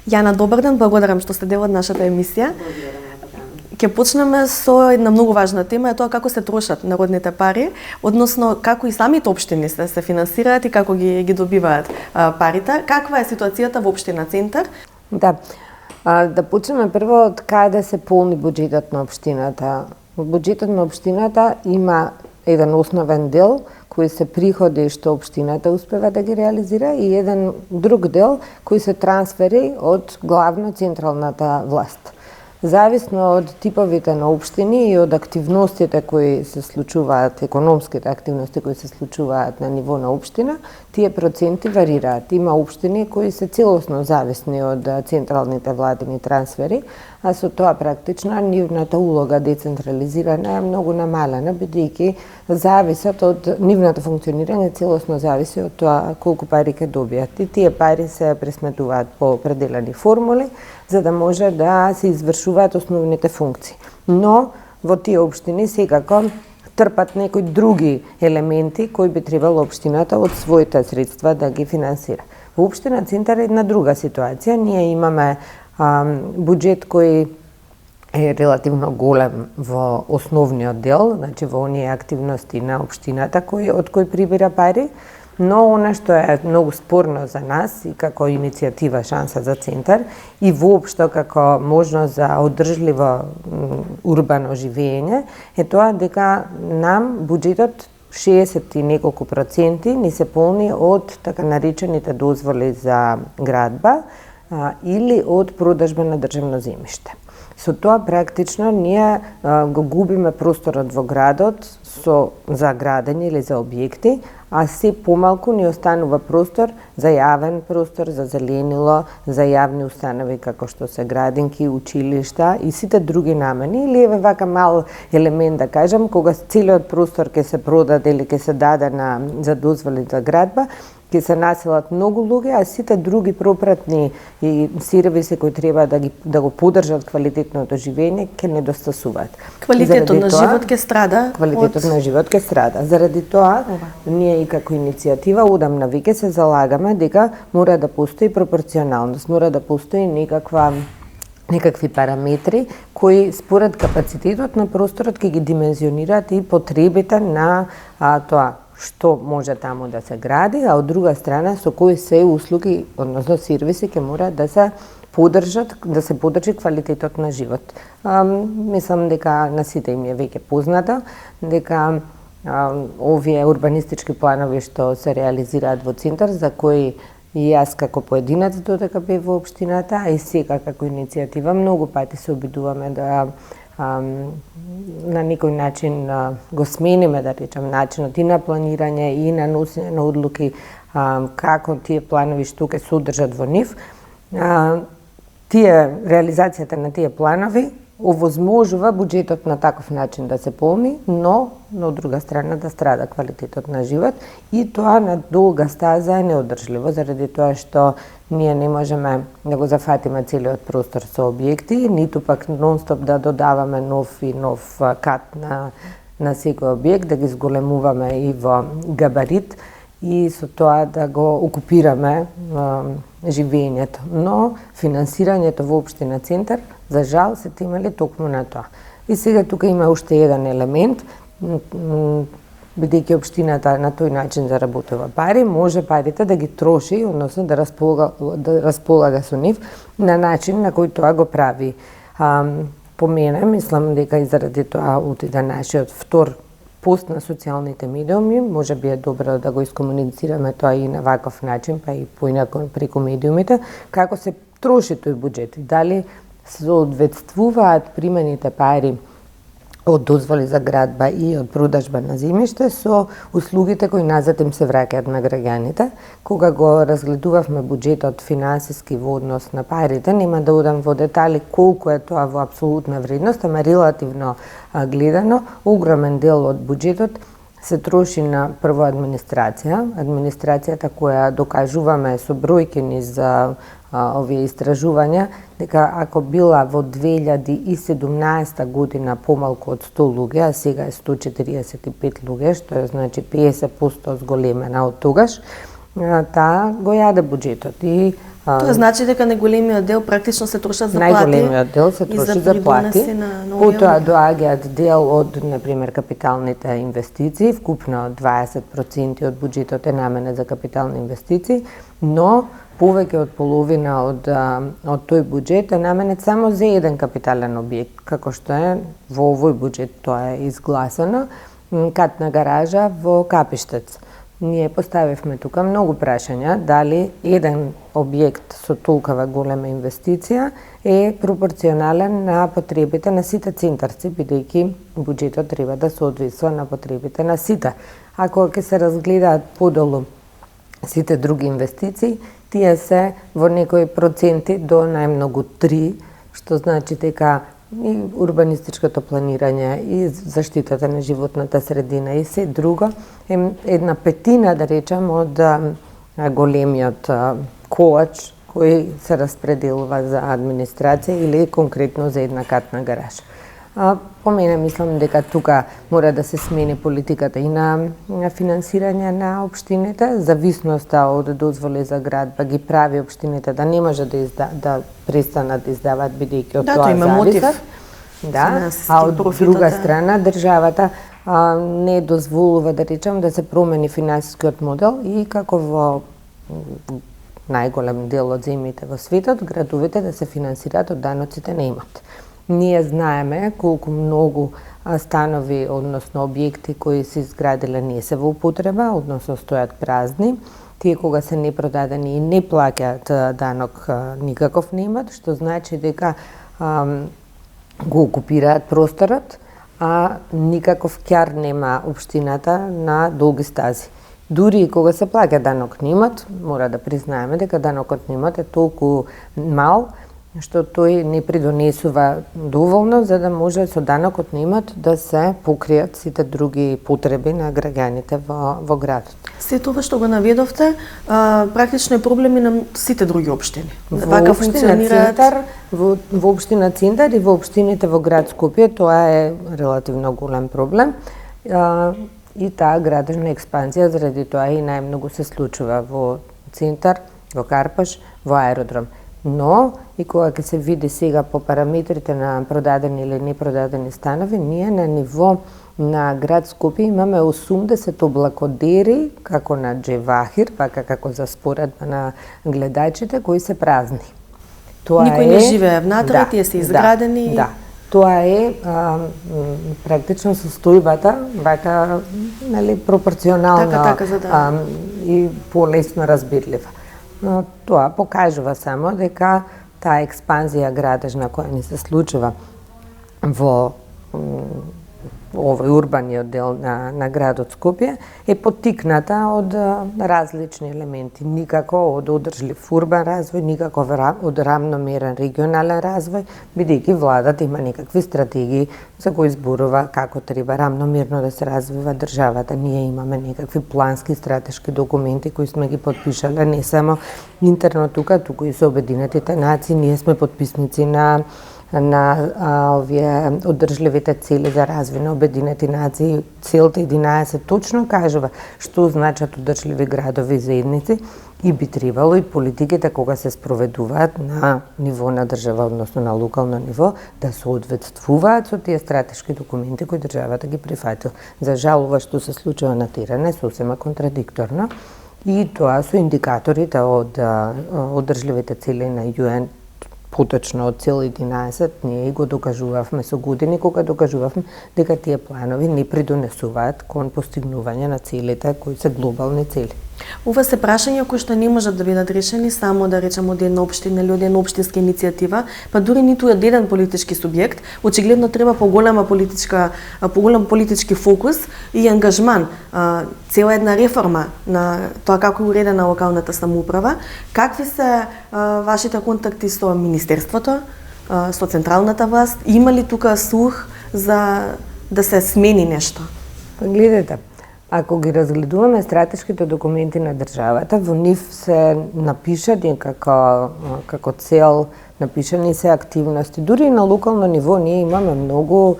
Јана, добар ден, благодарам што сте дел од нашата емисија. Ќе почнеме со една многу важна тема, е тоа како се трошат народните пари, односно како и самите општини се финансираат и како ги добиваат парите. Каква е ситуацијата во општина Центар? Да. Да почнеме прво од каде се полни буџетот на општината. Буџетот на општината има еден основен дел кои се приходи што општината успева да ги реализира и еден друг дел кои се трансфери од главно централната власт. Зависно од типовите на општини и од активностите кои се случуваат, економските активности кои се случуваат на ниво на општина, тие проценти варираат. Има општини кои се целосно зависни од централните владини трансфери, а со тоа практично нивната улога децентрализирана е многу намалена, бидејќи зависат од нивното функционирање, целосно зависи од тоа колку пари ќе добијат. И тие пари се пресметуваат по определени формули, за да може да се извршуваат основните функции. Но во тие општини секако трпат некои други елементи кои би требало општината од своите средства да ги финансира. Во општина Центар е една друга ситуација. Ние имаме буџет кој е релативно голем во основниот дел, значи во оние активности на општината од кои прибира пари, но она што е многу спорно за нас и како иницијатива Шанса за Центар и воопшто како можност за одржливо урбано живење е тоа дека нам буџетот 60 и неколку проценти ни се полни од така наречените дозволи за градба или од продажба на државно земјиште. Со тоа практично ние го губиме просторот во градот за градење или за објекти, а се помалку ни останува простор за јавен простор, за зеленило, за јавни установи како што се градинки, училишта и сите други намени. Или еве вака мал елемент да кажам, кога целиот простор ќе се продаде или ќе се даде за дозволи за градба, ќе се населат многу луѓе, а сите други пропратни и сервиси кои треба да го поддржат квалитетното живење ќе недостасуваат. Квалитетот на живот ќе страда. Квалитетот на живот ќе страда. Заради тоа ние и како иницијатива одамна веќе се залагаме дека мора да постои пропорционалност, мора да постои некакви параметри кои според капацитетот на просторот ќе ги димензионираат и потребите на тоа што може таму да се гради, а од друга страна со кои се услуги, односно сервиси ќе мора да се поддржи квалитетот на живот. Мислам дека на сите им е веќе познато дека овие урбанистички планови што се реализираат во Центар, за кои и јас како поединец додека бев во општината, а и сега како иницијатива многу пати се обидуваме да на некој начин го смениме, да речем, начинот и на планирање и на носење на одлуки, како тие планови што ќе се одржат во нив. Реализацијата на тие планови овозможува буџетот на таков начин да се полни, но од друга страна да страда квалитетот на живот и тоа на долга стаза е неодржливо заради тоа што ние не можеме да го зафатиме целиот простор со објекти, ниту пак нон-стоп да додаваме нов кат на секој објект, да ги зголемуваме и во габарит и со тоа да го окупираме живењето. Но финансирањето во општина Центар, за жал, се темели токму на тоа. И сега тука има уште еден елемент, бидејќи општината на тој начин заработува пари, може парите да ги троши, односно да располага со нив на начин на кој тоа го прави. По мене, мислам дека и заради тоа отиде нашиот втор пост на социјалните медиуми, може би е добро да го искомуницираме тоа и на ваков начин, па и поинаку преку медиумите, како се троши тој буџет. Дали соодветствуваат примените пари од дозволи за градба и од продажба на земјиште со услугите кои назад им се враќаат на граѓаните. Кога го разгледувавме буџетот финансиски во однос на парите, нема да одам во детали колку е тоа во апсолутна вредност, ама релативно гледано, огромен дел од буџетот се троши на прво администрацијата која докажуваме со бројки низ овие истражувања, дека ако била во 2017 година помалку од 100 луѓе, а сега е 145 луѓе, што е значи 50% зголемена од тогаш, таа го јаде буџетот и Тоа значи дека најголемиот дел практично се трошат за плати. Најголемиот дел се троши за плати. Потоа доаѓаат дел од, например, капиталните инвестиции, вкупно 20% од буџетот е наменет за капитални инвестиции, но повеќе од половина од тој буџет е наменет само за еден капитален објект, како што е во овој буџет тоа е изгласано, катна гаража во Капиштец. Ние поставивме тука многу прашања дали еден објект со толкова голема инвестиција е пропорционален на потребите на сите центарци, бидејќи буџетот треба да соодветства на потребите на сите. Ако ќе се разгледаат подолу сите други инвестиции, тие се во некои проценти до најмногу 3, што значи дека и урбанистичкото планирање, и заштитата на животната средина и се друго е една петина, да речем, од големиот колач кој се распределува за администрација или конкретно за една катна гаража. По мене мислам дека тука мора да се смени политиката и на финансирање на општините, зависноста од дозволи за градба ги прави општините да не може да престанат да издаваат бидејќи од тоа зависат. Да, а од друга страна државата не дозволува, да речем, да се промени финансискиот модел и како во најголем дел од земјите во светот, градовите да се финансираат од даноците на имот. Ние знаеме колку многу станови, односно објекти кои се изградиле не се во употреба, односно стојат празни. Тие кога се непродадени и не плаќаат данок никаков не имат, што значи дека го окупираат просторот, а никаков ќар нема општината на долги стази. Дури и кога се плаќа данок на имот, мора да признаеме дека данокот на имот е толку мал, што тој не придонесува доволно за да може со данокот на имот да се покријат сите други потреби на граѓаните во градот. Се тоа што го наведовте, практично е проблеми на сите други општини. Вака функционираат во општина Центар и во општините во град Скопје, тоа е релативно голем проблем. И таа градежна експанзија заради тоа и најмногу се случува во Центар, во Карпаш, во Аеродром. Но и кога ќе се види сега по параметрите на продадени или непродадени станови, ние на ниво на град Скопје имаме 80 облакодери, како на Джевахир, вака како за споредба на гледачите, кои се празни. Тоа никој не живее внатре, тие се изградени. Да. Тоа е практично состојбата, вака, нели, пропорционална и полесно разбирлива. Но тоа покажува само дека таа експанзија градежна која ни се случува во овој урбаниот дел на градот Скопје е поттикната од различни елементи, никако од одржлив урбан развој, никако од рамномерен регионален развој, бидејќи владата има некакви стратегии за кои зборува како треба рамномерно да се развива државата. Ние имаме некакви плански стратешки документи кои сме ги потпишале не само интерно туку и со Обединетите нации. Ние сме потписници на овие одржливите цели за развој на Обединети нации. Целта 11 точно кажува што значат одржливи градови и заедници и би требало и политиките кога се спроведуваат на ниво на држава, односно на локално ниво, да соодветствуваат со тие стратешки документи кои државата ги прифатила. За жал, ова што се случува на терен е сосема контрадикторно и тоа со индикаторите од одржливите цели на ЮН, поточно од цел 11, ние го докажувавме со години кога докажувавме дека тие планови не придонесуваат кон постигнување на целите кои се глобални цели. Ова се прашања кои што не можат да бидат решени само, да речем, од една општина или од една општинска иницијатива, па дури ниту од еден политички субјект. Очигледно треба поголем политички фокус и ангажман, цела една реформа на тоа како е уредена локалната самоуправа. Какви се вашите контакти со Министерството, со централната власт? Има ли тука слух за да се смени нешто? Гледате, ако ги разгледуваме стратешките документи на државата, во нив се напишани како цел, напишани се активности. Дури и на локално ниво ние имаме многу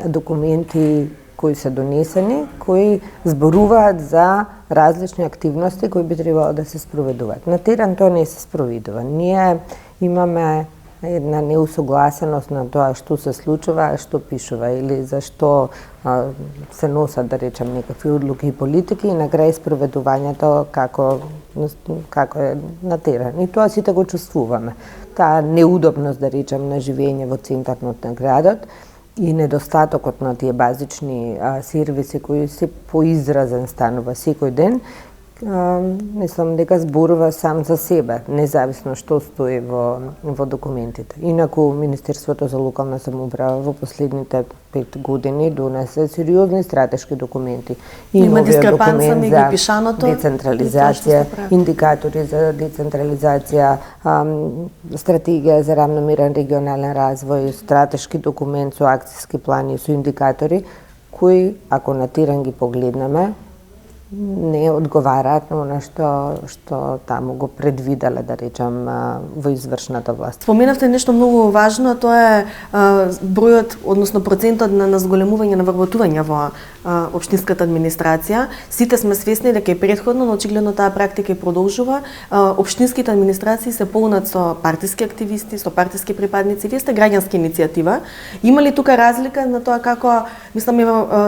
документи кои се донесени, кои зборуваат за различни активности кои би требало да се спроведуваат. На терен тоа не се спроведува. Ние имаме една неусогласеност на тоа што се случува, а што пишува или зашто се носат, да речем, некакви одлуки и политики и на крај спроведувањето како е на терен. И тоа сите го чувствуваме. Таа неудобност, да речем, на живење во центарот на градот и недостатокот на тие базични сервиси кои се поизразен станува секој ден, мислам дека зборува сам за себе, независно што стои во документите. Инаку Министерството за локална самоуправа во последните 5 години донесе сериозни стратешки документи. Има дискрепанца меѓу пишаното децентрализација, индикатори за децентрализација, стратегија за равномерен регионален развој, стратешки документ со акциски плани, со индикатори кои, ако на терен ги погледнеме, не одговараат на она што таму го предвиделе, да речам, во извршната власт. Споменавте нешто многу важно, а тоа е бројот, односно процентот на зголемување на вработување во општинската администрација. Сите сме свесни дека и претходно, но очигледно таа практика и продолжува. Општинските администрации се полнат со партиски активисти, со партиски припадници. Вие сте граѓанска иницијатива. Има ли тука разлика на тоа како, мислам,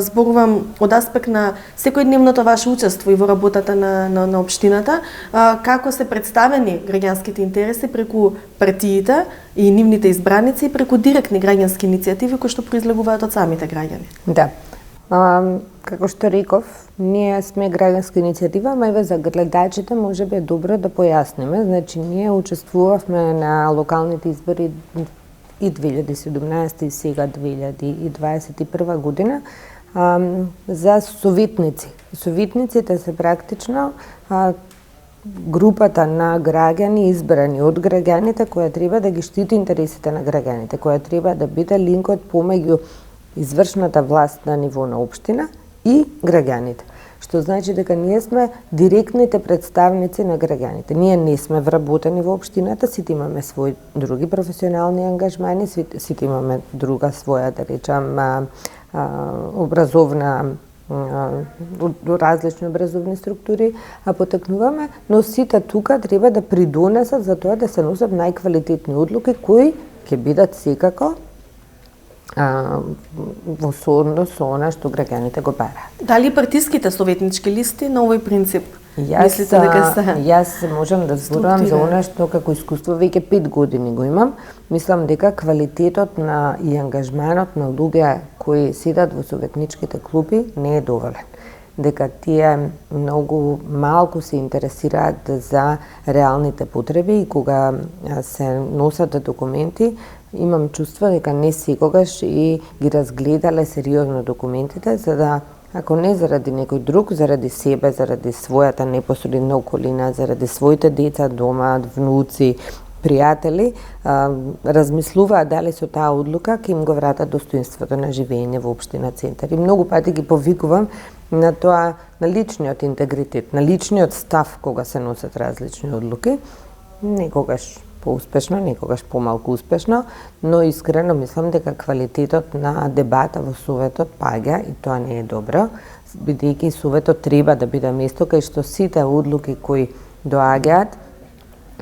зборувам од аспект на секојдневното ваше учество и во работата на општината, како се представени граѓанските интереси преку партиите и нивните избраници и преку директни граѓански иницијативи кои што произлегуваат од самите граѓани? Да. Како што реков, ние сме граѓанска иницијатива, ама и за гледачите може би е добро да појасниме. Значи, ние учествувавме на локалните избори и 2017 и сега 2021 година за советници. Советниците се практично групата на граѓани избрани од граѓаните која треба да ги штити интересите на граѓаните, која треба да биде линкот помеѓу извршната власт на ниво на општина и граѓаните. Што значи дека ние сме директните представници на граѓаните. Ние не сме вработени во општината, сите имаме своји други професионални ангажмани, сите имаме друга своја, да речам, образовна, различни образовни структури, потекнуваме, но сите тука треба да придонесат за тоа да се носат најквалитетни одлуки кои ќе бидат секако во сооднос со она што граѓаните го бараат. Дали партиските советнички листи на овој принцип мислите дека се? Јас можам да зборувам за она што како искуство веќе 5 години го имам. Мислам дека квалитетот на и ангажманот на луѓе кои седат во советничките клупи не е доволен. Дека тие многу малку се интересираат за реалните потреби и кога се носат документи, имам чувство дека не секогаш и ги разгледале сериозно документите, за да, ако не заради некој друг, заради себе, заради својата непосредна околина, заради своите деца дома, внуци, пријатели, размислуваат дали со таа одлука ќе им го вратат достоинството на живење во општина Центар. И многу пати ги повикувам на тоа, на личниот интегритет, на личниот став кога се носат различни одлуки, некогаш поуспешно, некогаш помалку успешно, но искрено мислам дека квалитетот на дебата во Советот паѓа и тоа не е добро, бидејќи Советот треба да биде место кај што сите одлуки кои доаѓаат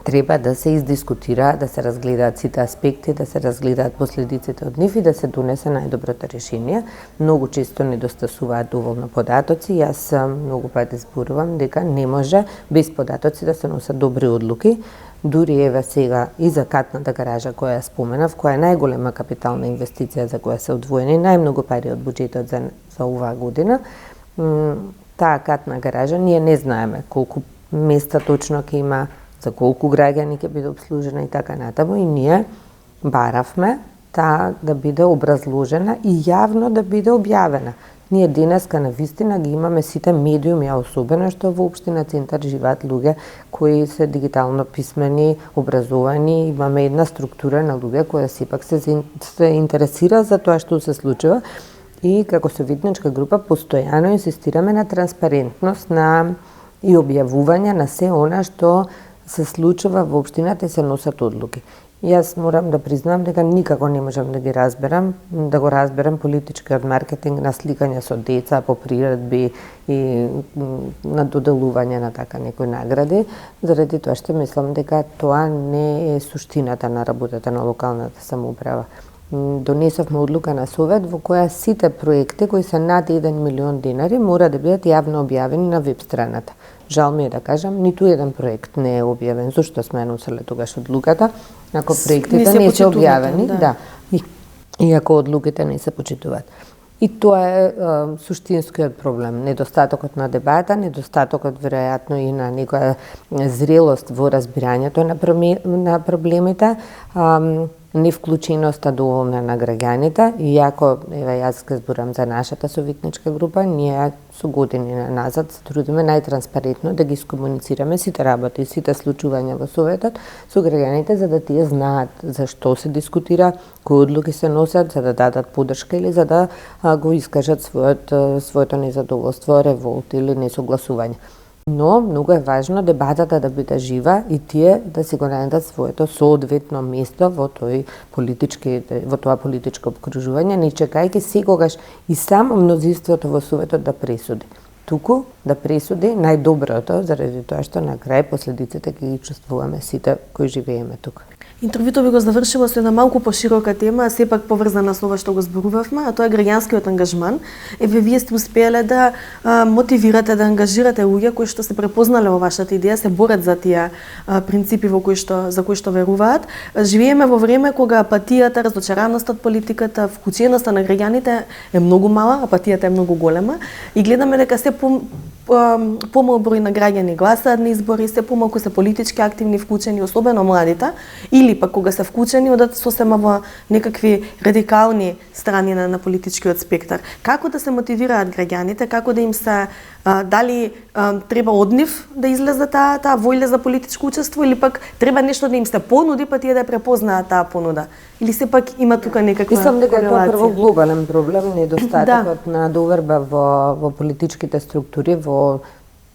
треба да се издискутира, да се разгледаат сите аспекти, да се разгледаат последиците од нив и да се донесе најдоброто решение. Многу често недостасуваат доволно податоци. Јас многу пати зборувам дека не може без податоци да се носат добри одлуки. Дури еве сега и за катната гаража која ја споменав, која е најголема капитална инвестиција за која се одвоени најмногу пари од буџетот за оваа година. Таа катна гаража ние не знаеме колку места точно ќе има, за колку граѓани ќе биде обслужена и така натаму, и ние баравме таа да биде образложена и јавно да биде објавена. Ние денеска на вистина ги имаме сите медиуми, а особено што во општина Центар живеат луѓе кои се дигитално писмени, образовани, имаме една структура на луѓе која сепак се интересира за тоа што се случува и како советничка група постојано инсистираме на транспарентност и објавување на се она што се случува во општината и се носат одлуки. Јас морам да признам дека никако не можам да го разберам политичкиот маркетинг на сликање со деца по приредби и на доделување на така некои награди, заради тоа што мислам дека тоа не е суштината на работата на локалната самоуправа. Донесовме одлука на Совет во која сите проекти кои се над 1 милион денари мора да бидат јавно објавени на веб страната. Жал ми е да кажам, ниту еден проект не е објавен. Зошто сме носеле тогаш одлуката? Ако проектите не се објавени, да. И ако одлуките не се почитуваат. И тоа е суштинскиот проблем. Недостатокот на дебата, недостатокот веројатно и на некоја зрелост во разбирањето на проблемите, невклученоста доволна на граѓаните, иако јас ке зборам за нашата советничка група, ние со години назад се трудиме најтранспарентно да ги искомуницираме сите работи, сите случувања во Советот со граѓаните, за да тие знаат за што се дискутира, кои одлуки се носат, за да дадат поддршка или за да го искажат своето незадоволство, револт или несогласување. Но многу е важно дебатата да биде жива и тие да си го најдат своето соодветно место во тоа политичко обкружување, не чекајќи секогаш и само мнозинството во Советот да пресуди. Туку да пресуди најдоброто, заради тоа што на крај последиците ги чувствуваме сите кои живееме тука. Интервјуто би го завршило со една малку поширока тема, а сепак поврзана со ова што го зборувавме, а тоа е граѓанскиот ангажман. Вие сте успеале да мотивирате, да ангажирате луѓе кои што се препознале во вашата идеја, се борат за тие принципи за кои што веруваат. Живееме во време кога апатијата, разочараноста од политиката, вклученоста на граѓаните е многу мала, апатијата е многу голема и гледаме дека се помал број на граѓани гласаат на избори, се помалку се политички активни, вклучени, особено младите, или пак кога се вклучени одат сосема во некакви радикални страни на политичкиот спектар. Како да се мотивираат граѓаните, како да им се дали треба од нив да излезе таа воља за политичко учество или пак треба нешто да им се понуди па тие да ја препознаат таа понуда? Или сепак има тука некаква Мислам дека тоа е прво глобален проблем, недостатокот на доверба во политичките структури, во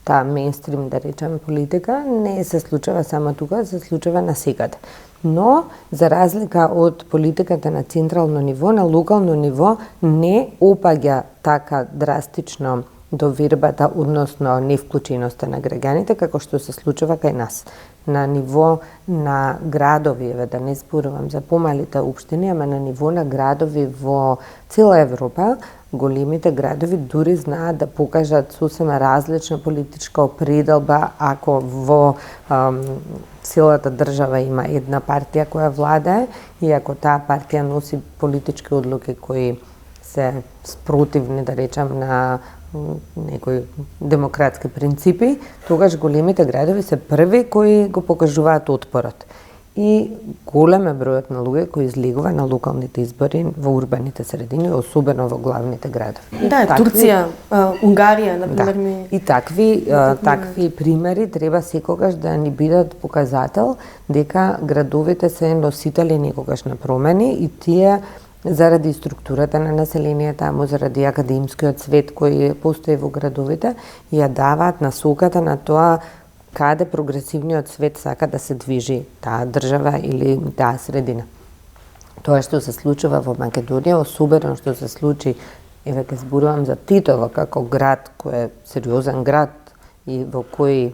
таа мејнстрим, да речем, политика, не се случува само тука, се случува насекаде. Но, за разлика од политиката на централно ниво, на локално ниво не опаѓа така драстично довербата, односно невклученоста на граѓаните, како што се случува кај нас. На ниво на градови, да не зборувам за помалите општини, ама на ниво на градови во цела Европа, големите градови дури знаат да покажат сосема различна политичка определба ако во целата држава има една партија која владае и ако таа партија носи политички одлуки кои се спротивни, да речам, на некои демократски принципи, тогаш големите градови се први кои го покажуваат отпорот. И голем е бројот на луѓе кои излегува на локалните избори во урбаните средини, особено во главните градови. Да, Турција, Унгарија, например. Да. И такви примери треба секогаш да ни бидат показател дека градовите се носители некогаш на промени и тие заради структурата на населението таму, заради академскиот свет кој постои во градовите, ја даваат насоката на тоа каде прогресивниот свет сака да се движи таа држава или таа средина. Тоа што се случува во Македонија, особено што се случи, ке зборувам за Титово како град кој е сериозен град и во кој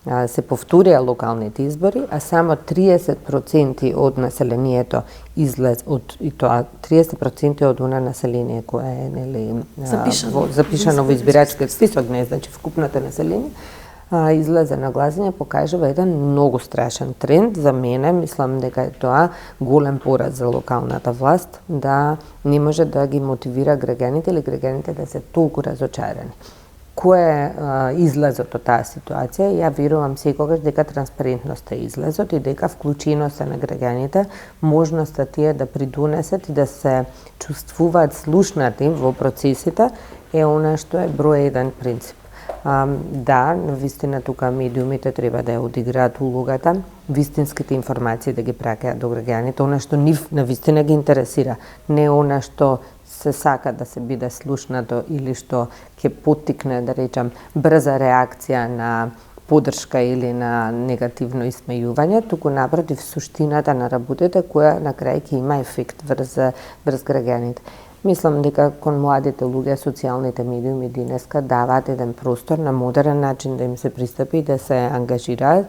се повторија локалните избори, а само 30% од населението излез и тоа 30% од она население кое е запишано во избирачкиот список, не значи вкупното население, излезе на гласање, покажува еден многу страшен тренд. За мене, мислам дека е тоа голем пораз за локалната власт, да не може да ги мотивира граѓаните или граѓаните да се толку разочарани. Кој е излезот од таа ситуација? Ја верувам секогаш дека транспарентноста е излезот и дека вклученоста на граѓаните, можноста тие да придонесат и да се чувствуваат слушнати во процесите е она што е број еден принцип. Да, навистина тука медиумите треба да ја одиграат улогата, вистинските информации да ги праќаат до граѓаните, она што нив навистина ги интересира, не она што се сака да се биде слушнато или што ќе поттикне, да речам, брза реакција на поддршка или на негативно исмејување, туку напротив суштината на работите која на крај ќе има ефект врз граѓаните. Мислам дека кон младите луѓе социјалните медиуми денеска даваат еден простор на модерен начин да им се пристапи и да се ангажираат.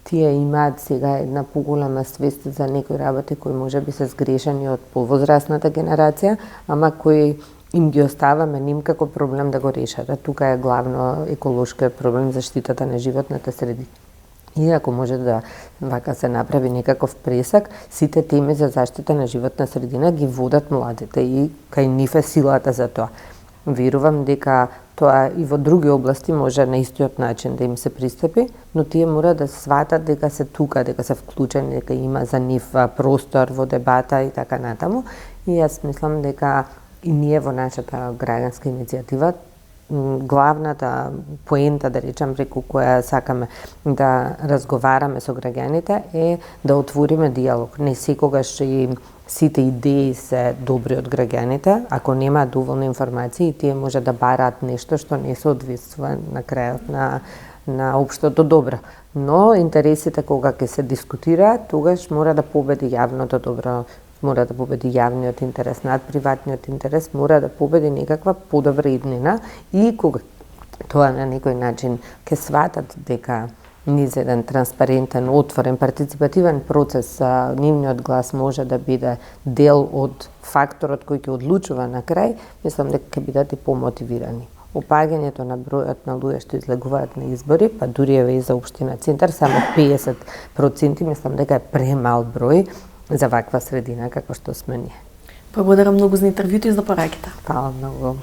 Тие имаат сега една поголема свест за некои работи кои можеби се сгрешени од повозрасната генерација, ама кои им ги оставаме ним како проблем да го решат. Тука е главно еколошкиот проблем, заштитата на животната средина. И ако може да вака се направи некаков пресак, сите теми за заштита на животна средина ги водат младите и кај нив е силата за тоа. Верувам дека тоа и во други области може на истиот начин да им се пристапи, но тие мора да сватат дека се тука, дека се вклучени, дека има за нив простор во дебата и така натаму. И јас мислам дека и ние во нашата граѓанска иницијатива главната поента, да речам, преку која сакаме да разговараме со граѓаните е да отвориме диалог. Не секогаш и сите идеи се добри од граѓаните, ако нема доволно информации, тие може да бараат нешто што не соодветствува на крајот на општото добро. Но интересите кога ќе се дискутираат, тогаш мора да победи јавното добро, мора да победи јавниот интерес над приватниот интерес, мора да победи некаква подобра иднина и кога тоа на некој начин ќе сватат дека низ еден транспарентен, отворен, партиципативен процес, нивниот глас може да биде дел од факторот кој ќе одлучува на крај, мислам дека ќе бидат и помотивирани. Опаѓањето на бројот на луѓе што излегуваат на избори, па дури еве и за општина Центар, само 50%, мислам дека е премал број за ваква средина како што сме ние. Благодарам многу за интервјуто и за пораките. Фала многу.